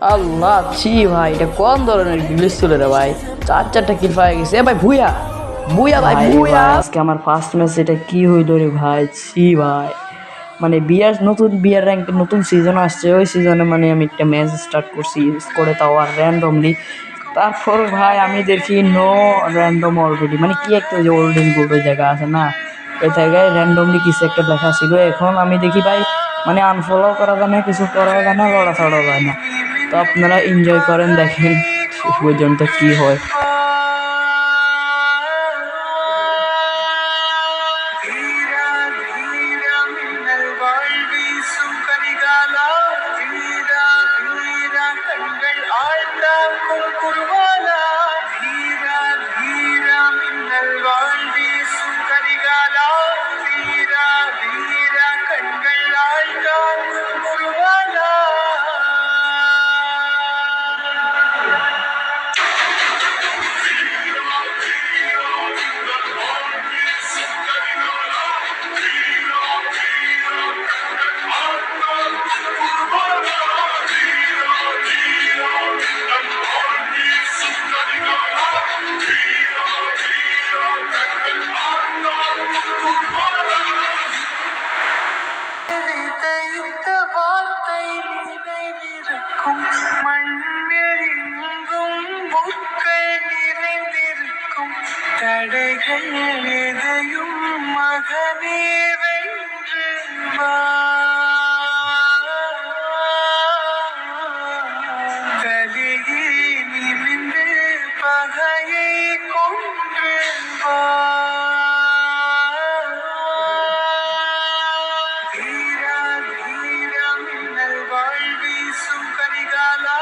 আল্লাহ ছি ভাই, এটা কোন ধরনের গ্লিচ ছিল রে ভাই? চারটা কিল পাই গেছে। ভাই ভুইয়া ভুইয়া ভাই ভুইয়া। আজকে আমার ফার্স্ট ম্যাচ, এটা কি হইল রে ভাই? ছি ভাই, মানে নতুন বিয়ার র্যাঙ্কের নতুন সিজন আসছে, ওই সিজনে মানে আমি একটা ম্যাচ স্টার্ট করছি করে, তাও আর র্যান্ডমলি। তারপর ভাই আমি দেখি নো র্যান্ডম অলরেডি, মানে কি একটা ওই যে ওল্ডেন গোল্ড ওই জায়গা আছে না, ওই জায়গায় র্যান্ডমলি কিছু একটা লেখা ছিল। এখন আমি দেখি ভাই, মানে আনফলো করা যায় না, কিছু করা যায় না, লড়া ছাড়া যায় না। তো আপনারা এনজয় করেন, দেখেন শেষ পর্যন্ত কি হয়। தடைகள் எதையும் மகனே வென்று வா. கலியே நிமிந்து பகையை கொன்று வா. தீரா தீரா மின்னல் வாழ்வீசும் கரிகாலா,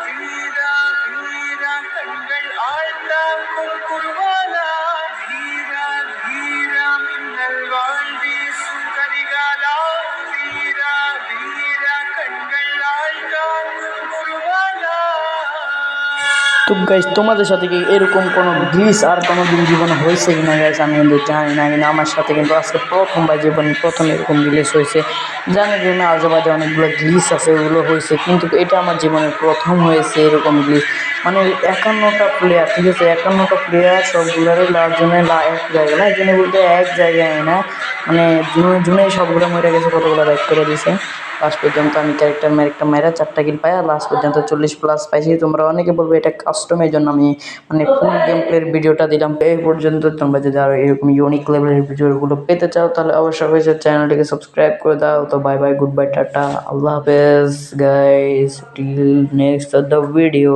வீரா வீரா கண்கள் ஆழ்ந்தாக்கும் குருவாலா, வீரா வீரா மின்னல் வாழ்வீசும் கரிகாலா, வீரா வீரா கண்கள் ஆழ்ந்தாக்கும் குருவாலா. তো গাইস, তোমাদের সাথে কি এরকম কোনো গ্লিচ আর কোনোদিন জীবনে হয়েছে কিনা গাইস আমি কিন্তু জানি না, কিন্তু আমার সাথে কিন্তু আজকে প্রথমবার জীবনে প্রথম এরকম গ্লিচ হয়েছে। জানি যে না, আজেবাজে অনেকগুলো গ্লিচ আছে, ওগুলো হয়েছে, কিন্তু এটা আমার জীবনের প্রথম হয়েছে এরকম গ্লিচ। মানে 51টা প্লেয়ার, ঠিক আছে, 51টা প্লেয়ার সবগুলোরই লাস্টজনে এক জায়গায়, লাস্টজনে বলতে এক জায়গায় না, মানে জুনে সবগুলো মরে গেছে, কতগুলো ব্যাক করে দিছে। লাস্ট পর্যন্ত আমি ক্যারেক্টার মেরা 4টা কিল পাই, আর লাস্ট পর্যন্ত 40+ পাইছি। তোমরা অনেকে বলবো এটা কাস্টমের জন্য আমি মানে ফুল গেম প্লের ভিডিওটা দিলাম। এই পর্যন্ত তোমরা যদি আরো এরকম ইউনিক লেভেলের ভিডিওগুলো পেতে চাও, তাহলে অবশ্যই চ্যানেলটিকে সাবস্ক্রাইব করে দাও। তো bye bye, good bye, tata, আল্লাহ হাফেজ guys, till next the video.